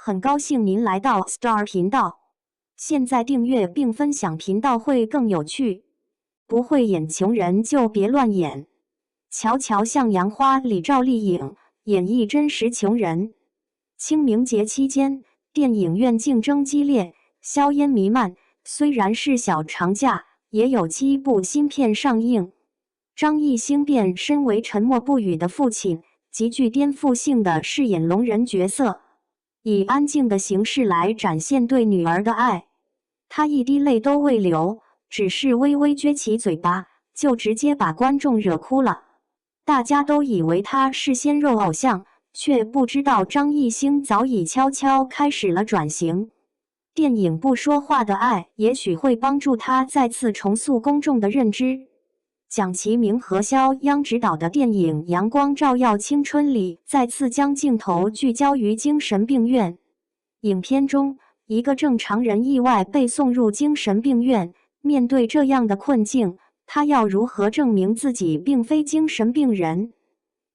很高兴您来到 Star 频道。现在订阅并分享频道会更有趣。不会演穷人就别乱演。瞧瞧向阳花里赵丽颖演绎真实穷人。清明节期间，电影院竞争激烈，硝烟弥漫。虽然是小长假，也有7部新片上映。张艺兴便身为沉默不语的父亲，极具颠覆性的饰演聋人角色，以安静的形式来展现对女儿的爱。他一滴泪都未流，只是微微撅起嘴巴，就直接把观众惹哭了。大家都以为他是鲜肉偶像，却不知道张艺兴早已悄悄开始了转型。电影《不说话的爱》也许会帮助他再次重塑公众的认知。蒋奇明和肖央执导的电影《阳光照耀青春》里，再次将镜头聚焦于精神病院。影片中，一个正常人意外被送入精神病院，面对这样的困境，他要如何证明自己并非精神病人？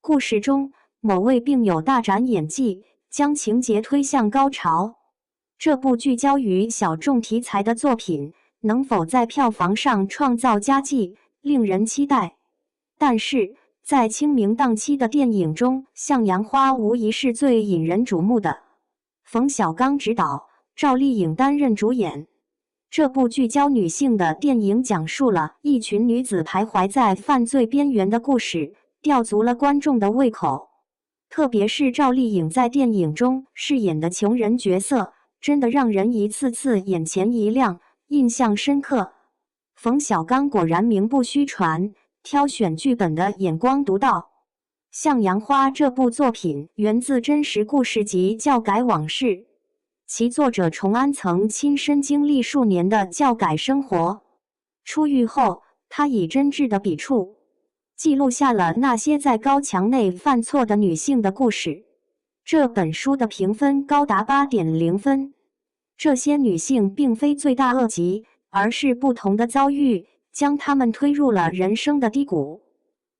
故事中，某位病友大展演技，将情节推向高潮。这部聚焦于小众题材的作品，能否在票房上创造佳绩，令人期待。但是，在清明档期的电影中，向阳花无疑是最引人瞩目的。冯小刚执导，赵丽颖担任主演。这部聚焦女性的电影讲述了一群女子徘徊在犯罪边缘的故事，吊足了观众的胃口。特别是赵丽颖在电影中饰演的穷人角色，真的让人一次次眼前一亮，印象深刻。冯小刚果然名不虚传，挑选剧本的眼光独到。向阳花这部作品源自真实故事集《教改往事》，其作者崇安曾亲身经历数年的教改生活。出狱后，他以真挚的笔触，记录下了那些在高墙内犯错的女性的故事。这本书的评分高达8.0分。这些女性并非罪大恶极，而是不同的遭遇将她们推入了人生的低谷。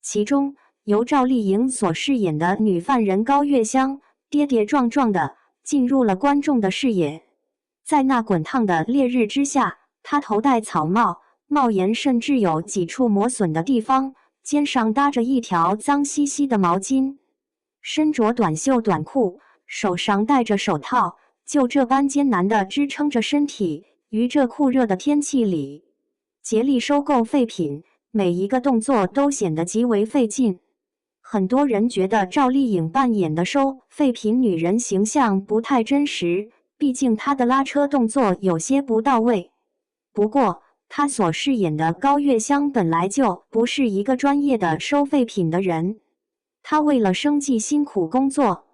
其中，由赵丽颖所饰演的女犯人高月香，跌跌撞撞地进入了观众的视野。在那滚烫的烈日之下，她头戴草帽，帽檐甚至有几处磨损的地方，肩上搭着一条脏兮兮的毛巾，身着短袖短裤，手上戴着手套，就这般艰难地支撑着身体，于这酷热的天气里竭力收购废品，每一个动作都显得极为费劲。很多人觉得赵丽颖扮演的收废品女人形象不太真实，毕竟她的拉车动作有些不到位。不过，她所饰演的高月香本来就不是一个专业的收废品的人，她为了生计辛苦工作，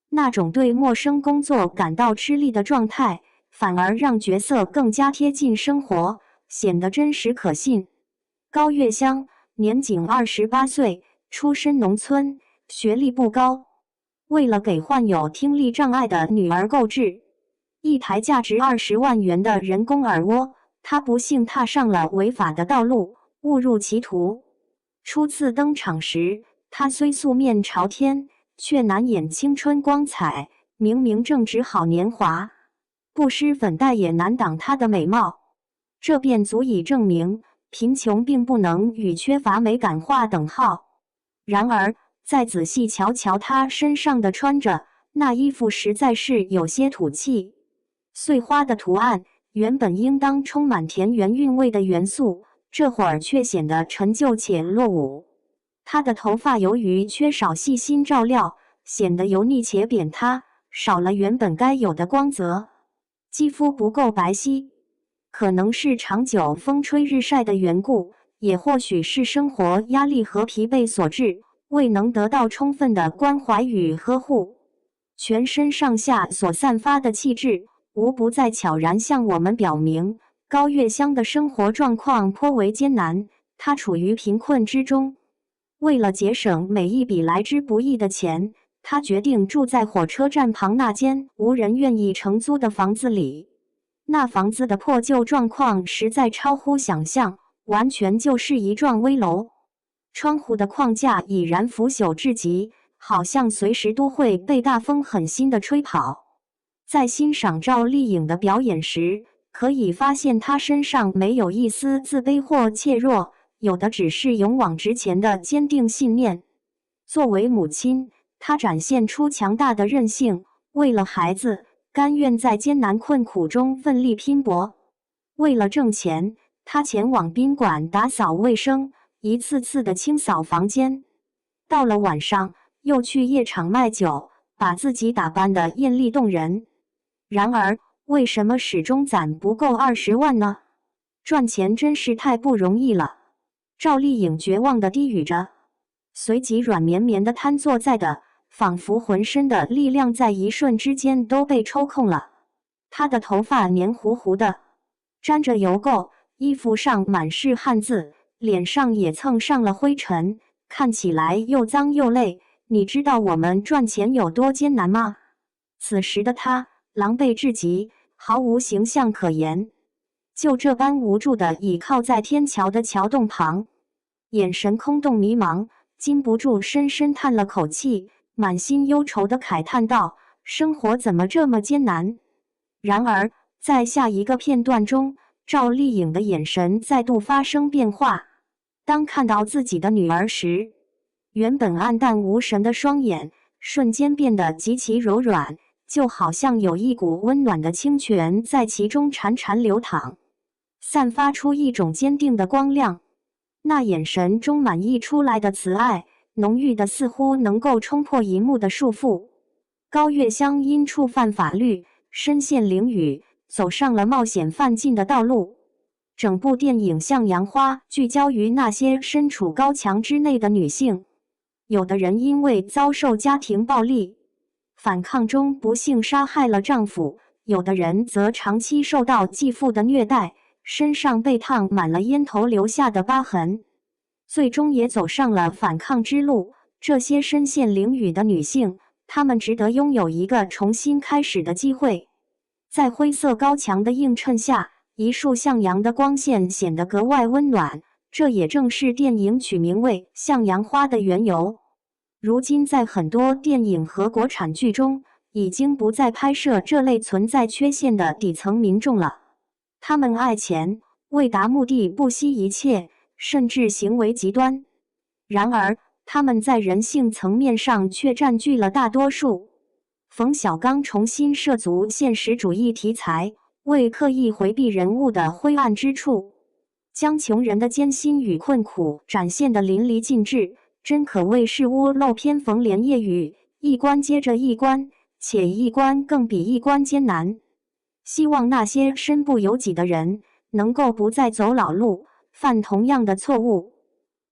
那种对陌生工作感到吃力的状态，反而让角色更加贴近生活，显得真实可信。高月香年仅28岁，出身农村，学历不高。为了给患有听力障碍的女儿购置一台价值20万元的人工耳蜗，她不幸踏上了违法的道路，误入歧途。初次登场时，她虽素面朝天，却难掩青春光彩，明明正值好年华，不施粉黛也难挡她的美貌。这便足以证明，贫穷并不能与缺乏美感划等号。然而，再仔细瞧瞧她身上的穿着，那衣服实在是有些土气。碎花的图案，原本应当充满田园韵味的元素，这会儿却显得陈旧且落伍。她的头发由于缺少细心照料，显得油腻且扁塌，少了原本该有的光泽。肌肤不够白皙，可能是长久风吹日晒的缘故，也或许是生活压力和疲惫所致，未能得到充分的关怀与呵护。全身上下所散发的气质，无不在悄然向我们表明，高月香的生活状况颇为艰难，她处于贫困之中。为了节省每一笔来之不易的钱，她决定住在火车站旁那间无人愿意承租的房子里。那房子的破旧状况实在超乎想象，完全就是一幢危楼。窗户的框架已然腐朽至极，好像随时都会被大风狠心地吹跑。在欣赏赵丽颖的表演时，可以发现她身上没有一丝自卑或怯弱，有的只是勇往直前的坚定信念。作为母亲，她展现出强大的韧性，为了孩子，甘愿在艰难困苦中奋力拼搏。为了挣钱，她前往宾馆打扫卫生，一次次的清扫房间。到了晚上，又去夜场卖酒，把自己打扮得艳丽动人。然而，为什么始终攒不够20万呢？赚钱真是太不容易了。赵丽颖绝望地低语着，随即软绵绵地瘫坐在的，仿佛浑身的力量在一瞬之间都被抽空了。她的头发黏糊糊的，沾着油垢，衣服上满是汗渍，脸上也蹭上了灰尘，看起来又脏又累。你知道我们赚钱有多艰难吗？此时的她狼狈至极，毫无形象可言，就这般无助地倚靠在天桥的桥洞旁，眼神空洞迷茫，禁不住深深叹了口气，满心忧愁地慨叹道：“生活怎么这么艰难？”然而，在下一个片段中，赵丽颖的眼神再度发生变化。当看到自己的女儿时，原本暗淡无神的双眼瞬间变得极其柔软，就好像有一股温暖的清泉在其中潺潺流淌，散发出一种坚定的光亮。那眼神中满溢出来的慈爱，浓郁的似乎能够冲破荧幕的束缚。高月香因触犯法律，身陷囹圄，走上了冒险犯禁的道路。整部电影《向阳花》聚焦于那些身处高墙之内的女性，有的人因为遭受家庭暴力，反抗中不幸杀害了丈夫，有的人则长期受到继父的虐待，身上被烫满了烟头留下的疤痕，最终也走上了反抗之路。这些身陷囹圄的女性，她们值得拥有一个重新开始的机会。在灰色高墙的映衬下，一束向阳的光线显得格外温暖，这也正是电影取名为《向阳花》的缘由。如今在很多电影和国产剧中，已经不再拍摄这类存在缺陷的底层民众了。他们爱钱，为达目的不惜一切，甚至行为极端。然而，他们在人性层面上却占据了大多数。冯小刚重新涉足现实主义题材，为刻意回避人物的灰暗之处，将穷人的艰辛与困苦展现得淋漓尽致，真可谓是屋漏偏逢连夜雨，一关接着一关，且一关更比一关艰难。希望那些身不由己的人能够不再走老路，犯同样的错误。